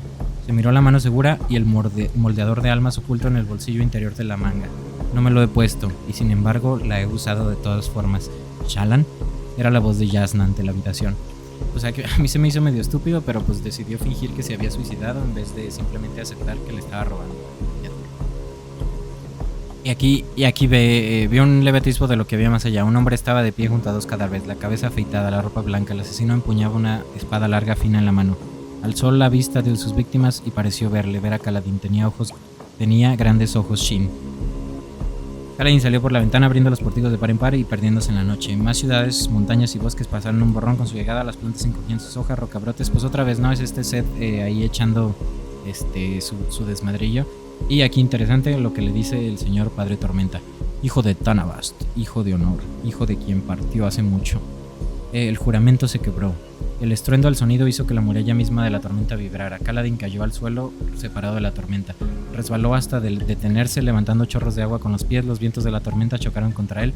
Se miró la mano segura y el moldeador de almas oculto en el bolsillo interior de la manga. No me lo he puesto, y sin embargo la he usado de todas formas. ¿Shallan? Era la voz de Jasnah ante la habitación. O sea que a mí se me hizo medio estúpido, pero pues decidió fingir que se había suicidado en vez de simplemente aceptar que le estaba robando. Y aquí ve un leve atisbo de lo que había más allá. Un hombre estaba de pie junto a 2 cadáveres, la cabeza afeitada, la ropa blanca. El asesino empuñaba una espada larga fina en la mano. Alzó la vista de sus víctimas y pareció ver a Kaladin. Tenía ojos Tenía grandes ojos Shin. Kaladin salió por la ventana abriendo los portigos de par en par y perdiéndose en la noche. Más ciudades, montañas y bosques pasaron un borrón con su llegada. Las plantas encogían sus hojas, rocabrotes. Pues otra vez, ¿no? Es este set ahí echando su desmadrillo. Y aquí interesante lo que le dice el señor Padre Tormenta. Hijo de Tanabast, hijo de honor, hijo de quien partió hace mucho. El juramento se quebró. El estruendo del sonido hizo que la muralla misma de la tormenta vibrara. Kaladin cayó al suelo separado de la tormenta. Resbaló hasta detenerse, levantando chorros de agua con los pies. Los vientos de la tormenta chocaron contra él,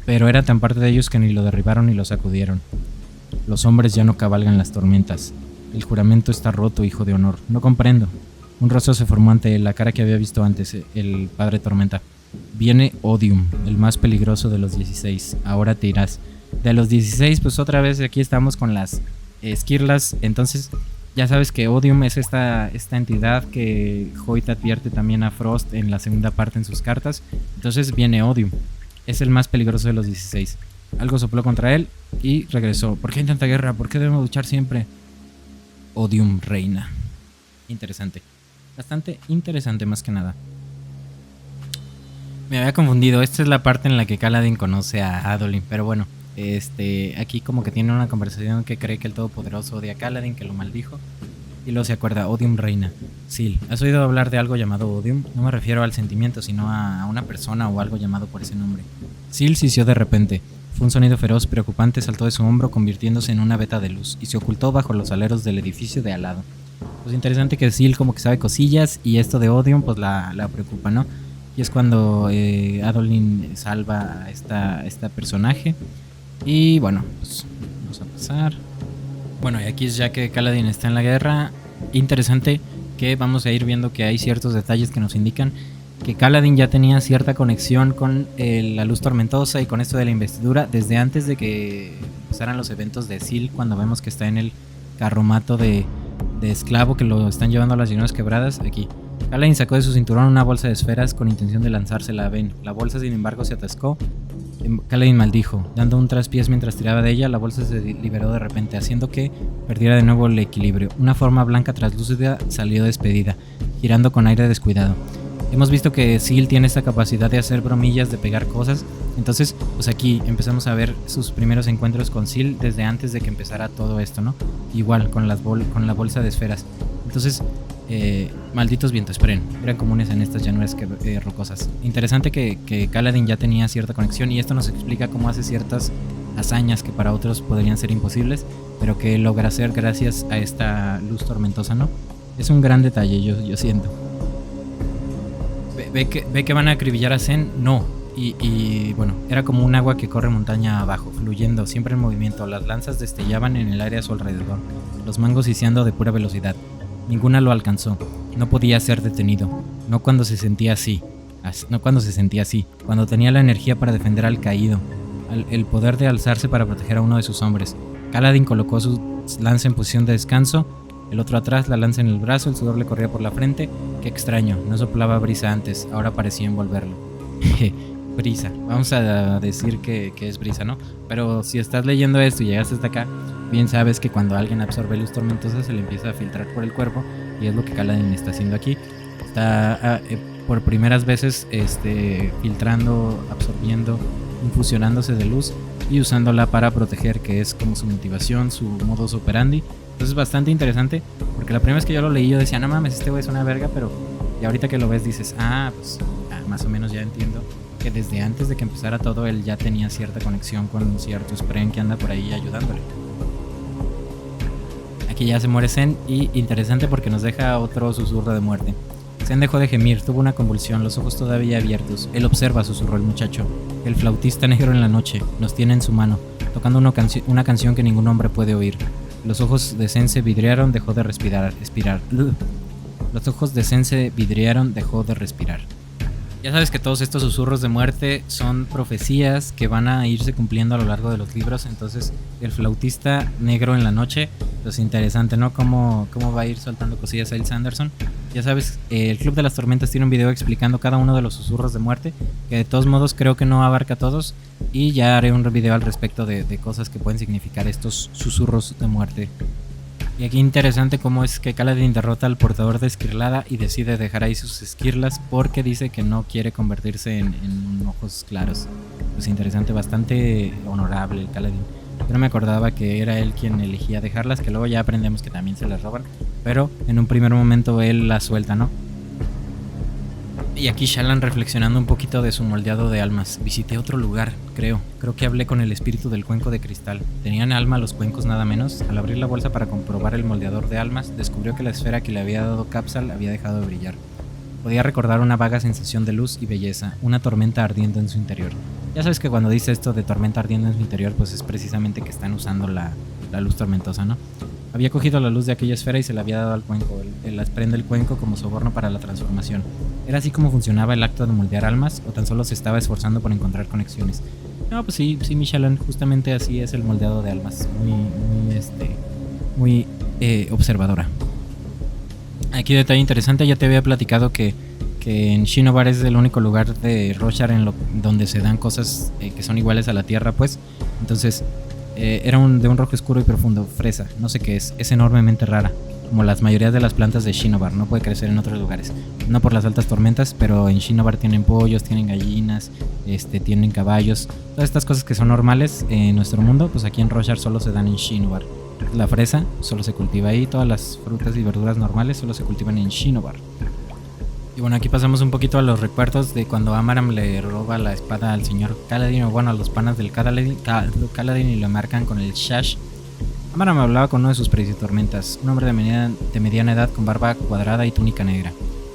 pero era tan parte de ellos que ni lo derribaron ni lo sacudieron. Los hombres ya no cabalgan las tormentas. El juramento está roto, hijo de honor. No comprendo. Un rostro se formó ante él, la cara que había visto antes, el Padre Tormenta. Viene Odium, el más peligroso de los 16. Ahora te irás. De los 16, pues otra vez aquí estamos con las esquirlas. Entonces, ya sabes que Odium es esta entidad que Hoyt advierte también a Frost en la segunda parte en sus cartas. Entonces viene Odium. Es el más peligroso de los 16. Algo sopló contra él y regresó. ¿Por qué hay tanta guerra? ¿Por qué debemos luchar siempre? Odium reina. Interesante. Bastante interesante más que nada. Me había confundido. Esta es la parte en la que Kaladin conoce a Adolin. Pero bueno, aquí como que tiene una conversación que cree que el Todopoderoso odia a Kaladin, que lo maldijo. Y luego se acuerda, Odium reina. Sil, ¿has oído hablar de algo llamado Odium? No me refiero al sentimiento, sino a una persona o algo llamado por ese nombre. Sil sisió de repente. Fue un sonido feroz, preocupante, saltó de su hombro convirtiéndose en una veta de luz y se ocultó bajo los aleros del edificio de al lado. Pues interesante que Sil como que sabe cosillas y esto de Odium pues la preocupa, ¿no? Y es cuando Adolin salva a esta personaje. Y bueno, pues vamos a pasar. Bueno, y aquí es ya que Kaladin está en la guerra. Interesante que vamos a ir viendo que hay ciertos detalles que nos indican que Kaladin ya tenía cierta conexión con la luz tormentosa y con esto de la investidura desde antes de que empezaran los eventos de Sil, cuando vemos que está en el carromato de esclavo que lo están llevando a las llanuras quebradas. Aquí Kaladin sacó de su cinturón una bolsa de esferas con intención de lanzársela a Ben. La bolsa sin embargo se atascó. Kaladin maldijo, dando un traspiés mientras tiraba de ella. La bolsa se liberó de repente, haciendo que perdiera de nuevo el equilibrio. Una forma blanca translúcida salió despedida, girando con aire descuidado. Hemos visto que Sil tiene esta capacidad de hacer bromillas, de pegar cosas. Entonces, pues aquí empezamos a ver sus primeros encuentros con Sil desde antes de que empezara todo esto, ¿no? Igual, con la bolsa de esferas. Entonces, malditos vientos, esperen, eran comunes en estas llanuras rocosas. Interesante que Kaladin ya tenía cierta conexión y esto nos explica cómo hace ciertas hazañas que para otros podrían ser imposibles, pero que logra hacer gracias a esta luz tormentosa, ¿no? Es un gran detalle, yo siento. Ve que van a acribillar a Zen, no. Y bueno, era como un agua que corre montaña abajo, fluyendo, siempre en movimiento. Las lanzas destellaban en el aire a su alrededor, los mangos siseando de pura velocidad. Ninguna lo alcanzó. No podía ser detenido. No cuando se sentía así. Cuando tenía la energía para defender al caído. El poder de alzarse para proteger a uno de sus hombres. Kaladin colocó su lanza en posición de descanso. El otro atrás, la lanza en el brazo. El sudor le corría por la frente. Qué extraño. No soplaba brisa antes. Ahora parecía envolverlo. Brisa. Vamos a decir que es brisa, ¿no? Pero si estás leyendo esto y llegaste hasta acá, bien sabes que cuando alguien absorbe luz tormentosa se le empieza a filtrar por el cuerpo, y es lo que Kaladin está haciendo aquí. Está por primeras veces filtrando, absorbiendo, infusionándose de luz y usándola para proteger, que es como su motivación, su modus operandi. Entonces es bastante interesante, porque la primera vez que yo lo leí yo decía, no mames, este güey es una verga, pero y ahorita que lo ves dices, pues más o menos ya entiendo que desde antes de que empezara todo él ya tenía cierta conexión con cierto Spren que anda por ahí ayudándole. Aquí ya se muere Zen, y interesante porque nos deja otro susurro de muerte. Zen dejó de gemir, tuvo una convulsión, los ojos todavía abiertos. Él observa, susurró el muchacho. El flautista negro en la noche nos tiene en su mano, tocando una canción que ningún hombre puede oír. Los ojos de Zen se vidriaron, dejó de respirar. Los ojos de Zen se vidriaron, dejó de respirar. Ya sabes que todos estos susurros de muerte son profecías que van a irse cumpliendo a lo largo de los libros. Entonces el flautista negro en la noche, pues interesante, ¿no? Cómo va a ir soltando cosillas a L. Sanderson. Ya sabes, el Club de las Tormentas tiene un video explicando cada uno de los susurros de muerte, que de todos modos creo que no abarca a todos, y ya haré un video al respecto de cosas que pueden significar estos susurros de muerte. Y aquí interesante cómo es que Kaladin derrota al portador de Esquirlada y decide dejar ahí sus esquirlas porque dice que no quiere convertirse en ojos claros. Pues interesante, bastante honorable el Kaladin. Yo no me acordaba que era él quien elegía dejarlas, que luego ya aprendemos que también se las roban, pero en un primer momento él las suelta, ¿no? Y aquí Shallan reflexionando un poquito de su moldeado de almas. Visité otro lugar, creo que hablé con el espíritu del cuenco de cristal. ¿Tenían alma los cuencos nada menos? Al abrir la bolsa para comprobar el moldeador de almas, descubrió que la esfera que le había dado Capsal había dejado de brillar. Podía recordar una vaga sensación de luz y belleza, una tormenta ardiendo en su interior. Ya sabes que cuando dice esto de tormenta ardiendo en su interior, pues es precisamente que están usando la luz tormentosa, ¿no? Había cogido la luz de aquella esfera y se la había dado al cuenco. Él las prende el cuenco como soborno para la transformación. ¿Era así como funcionaba el acto de moldear almas o tan solo se estaba esforzando por encontrar conexiones? No, pues sí, Shallan, justamente así es el moldeado de almas. Muy observadora. Aquí detalle interesante, ya te había platicado que en Shinobar es el único lugar de Roshar donde se dan cosas que son iguales a la Tierra, pues. Entonces, era de un rojo oscuro y profundo, fresa, no sé qué es enormemente rara. Como las mayorías de las plantas de Shinobar, no puede crecer en otros lugares. No por las altas tormentas, pero en Shinobar tienen pollos, tienen gallinas, tienen caballos. Todas estas cosas que son normales en nuestro mundo, pues aquí en Roshar solo se dan en Shinobar. La fresa solo se cultiva ahí, todas las frutas y verduras normales solo se cultivan en Shinobar. Y bueno, aquí pasamos un poquito a los recuerdos de cuando Amaram le roba la espada al señor Kaladin, o bueno, a los panas del Kaladin y lo marcan con el Shash. Amaram hablaba con uno de sus tormentas, un hombre de mediana edad con barba cuadrada y túnica negra.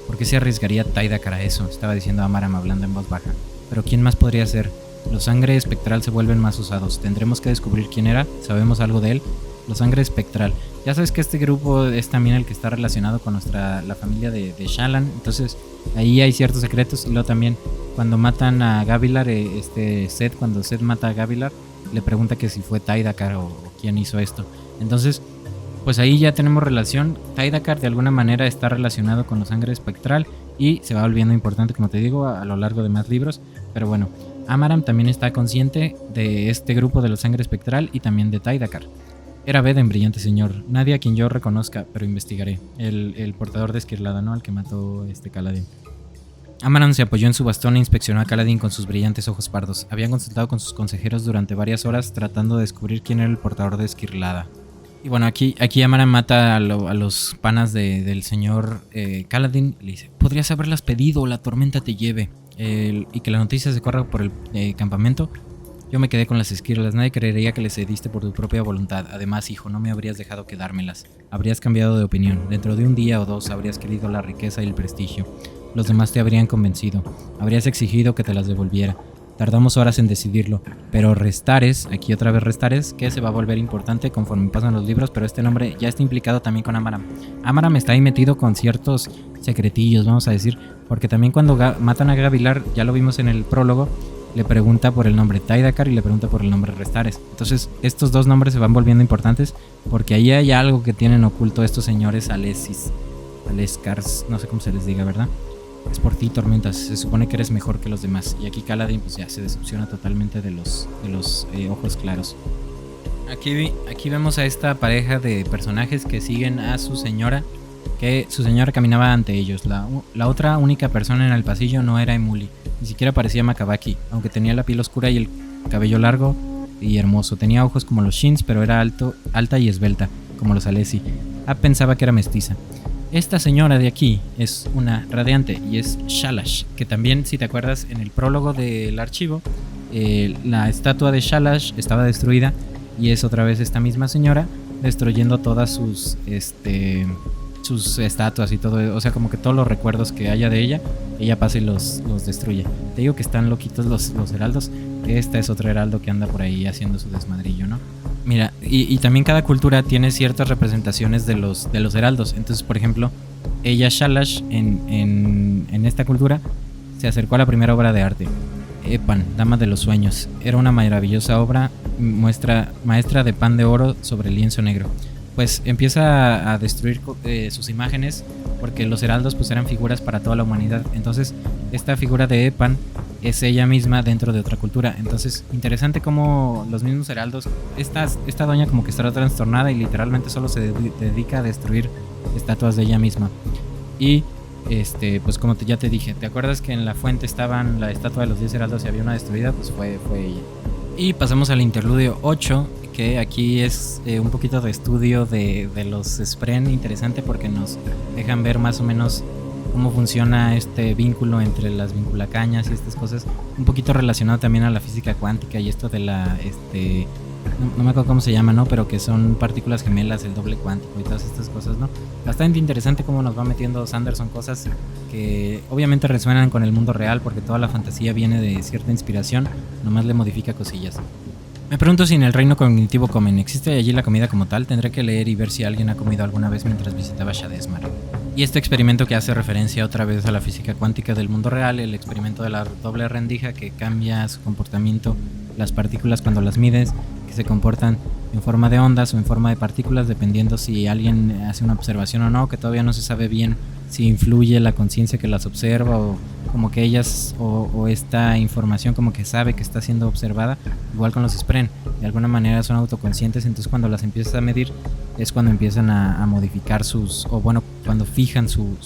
¿Por qué se arriesgaría Taidakar a eso? Estaba diciendo Amaram hablando en voz baja. Pero ¿quién más podría ser? Los sangre espectral se vuelven más usados. Tendremos que descubrir quién era. ¿Sabemos algo de él? Los sangre espectral. Ya sabes que este grupo es también el que está relacionado con la familia de Shallan. Entonces ahí hay ciertos secretos. Y luego también cuando matan a Gavilar, Seth, cuando Seth mata a Gavilar, le pregunta que si fue Taidakar o quién hizo esto. Entonces, pues ahí ya tenemos relación. Taidakar de alguna manera está relacionado con los sangre espectral y se va volviendo importante, como te digo, a lo largo de más libros. Pero bueno, Amaram también está consciente de este grupo de los sangre espectral y también de Taidakar. Era Veden, brillante señor, nadie a quien yo reconozca, pero investigaré. El portador de Esquirlada, ¿no? Al que mató Kaladin. Amaram se apoyó en su bastón e inspeccionó a Kaladin con sus brillantes ojos pardos. Habían consultado con sus consejeros durante varias horas tratando de descubrir quién era el portador de Esquirlada. Y bueno, aquí Amaram mata a los panas del señor Kaladin. Le dice, podrías haberlas pedido, la tormenta te lleve. Y que la noticia se corra por el campamento. Yo me quedé con las esquirlas, nadie creería que les cediste por tu propia voluntad. Además, hijo, no me habrías dejado quedármelas. Habrías cambiado de opinión. Dentro de un día o dos habrías querido la riqueza y el prestigio. Los demás te habrían convencido. Habrías exigido que te las devolviera. Tardamos horas en decidirlo. Pero Restares, aquí otra vez Restares, que se va a volver importante conforme pasan los libros, pero este nombre ya está implicado también con Amaram. Amaram está ahí metido con ciertos secretillos, vamos a decir, porque también cuando matan a Gavilar, ya lo vimos en el prólogo, le pregunta por el nombre Taidakar y le pregunta por el nombre Restares. Entonces estos dos nombres se van volviendo importantes porque ahí hay algo que tienen oculto estos señores Aleskars, no sé cómo se les diga, ¿verdad? Es por ti, Tormentas, se supone que eres mejor que los demás. Y aquí Kaladin pues ya se decepciona totalmente de los ojos claros. Aquí vemos a esta pareja de personajes que siguen a su señora, que su señora caminaba ante ellos. La otra única persona en el pasillo no era Emuli, ni siquiera parecía Makabaki, aunque tenía la piel oscura y el cabello largo y hermoso. Tenía ojos como los Shins, pero era alta y esbelta, como los Alesi. Pensaba que era mestiza. Esta señora de aquí es una radiante y es Shalash, que también, si te acuerdas, en el prólogo del archivo, la estatua de Shalash estaba destruida y es otra vez esta misma señora destruyendo todas sus estatuas y todo, o sea, como que todos los recuerdos que haya de ella pasa y los destruye. Te digo que están loquitos los heraldos. Esta es otro heraldo que anda por ahí haciendo su desmadrillo, ¿no? Mira, y también cada cultura tiene ciertas representaciones de los heraldos. Entonces, por ejemplo, ella, Shalash, en esta cultura, se acercó a la primera obra de arte, Epan, Dama de los Sueños. Era una maravillosa obra, maestra de pan de oro sobre lienzo negro. Pues empieza a destruir sus imágenes porque los heraldos pues eran figuras para toda la humanidad. Entonces esta figura de Epan es ella misma dentro de otra cultura. Entonces, interesante cómo los mismos heraldos, esta doña como que estará trastornada y literalmente solo se dedica a destruir estatuas de ella misma. Y pues como ya te dije, ¿te acuerdas que en la fuente estaban la estatua de los 10 heraldos y había una destruida? Pues fue ella. Y pasamos al interludio 8, que aquí es un poquito de estudio de los Spren, interesante porque nos dejan ver más o menos cómo funciona este vínculo entre las vinculacañas y estas cosas, un poquito relacionado también a la física cuántica y esto de la no me acuerdo cómo se llama, ¿no? Pero que son partículas gemelas, el doble cuántico y todas estas cosas, ¿no? Bastante interesante cómo nos va metiendo Sanderson cosas que obviamente resuenan con el mundo real porque toda la fantasía viene de cierta inspiración, nomás le modifica cosillas. Me pregunto si en el reino cognitivo comen. ¿Existe allí la comida como tal? Tendré que leer y ver si alguien ha comido alguna vez mientras visitaba Shadesmar. Y este experimento que hace referencia otra vez a la física cuántica del mundo real, el experimento de la doble rendija que cambia su comportamiento, las partículas cuando las mides, que se comportan en forma de ondas o en forma de partículas dependiendo si alguien hace una observación o no, que todavía no se sabe bien si influye la conciencia que las observa o como que ellas o esta información como que sabe que está siendo observada, igual con los Spren, de alguna manera son autoconscientes, entonces cuando las empiezas a medir es cuando empiezan a modificar cuando fijan su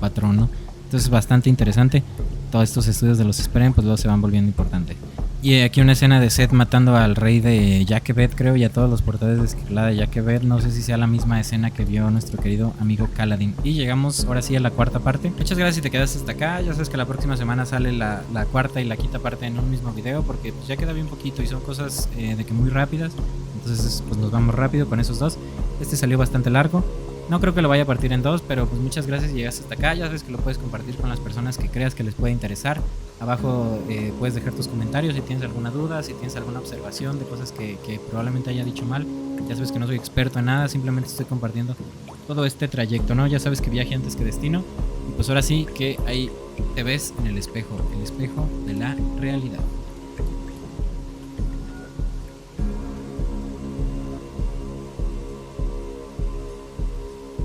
patrón, ¿no? Entonces es bastante interesante, todos estos estudios de los Spren pues luego se van volviendo importantes. Y aquí una escena de Seth matando al rey de Yakebet, creo, y a todos los portadores de Esquirlada de Yakebet. No sé si sea la misma escena que vio nuestro querido amigo Kaladin. Y llegamos ahora sí a la cuarta parte. Muchas gracias si te quedaste hasta acá. Ya sabes que la próxima semana sale la cuarta y la quinta parte en un mismo video, porque pues, ya queda bien poquito y son cosas de que muy rápidas. Entonces pues nos vamos rápido con esos dos. Este salió bastante largo. No creo que lo vaya a partir en dos, pero pues muchas gracias si llegaste hasta acá. Ya sabes que lo puedes compartir con las personas que creas que les puede interesar. Abajo puedes dejar tus comentarios si tienes alguna duda, si tienes alguna observación de cosas que probablemente haya dicho mal. Ya sabes que no soy experto en nada, simplemente estoy compartiendo todo este trayecto, ¿no? Ya sabes que viaje antes que destino. Y pues ahora sí que ahí te ves en el espejo de la realidad.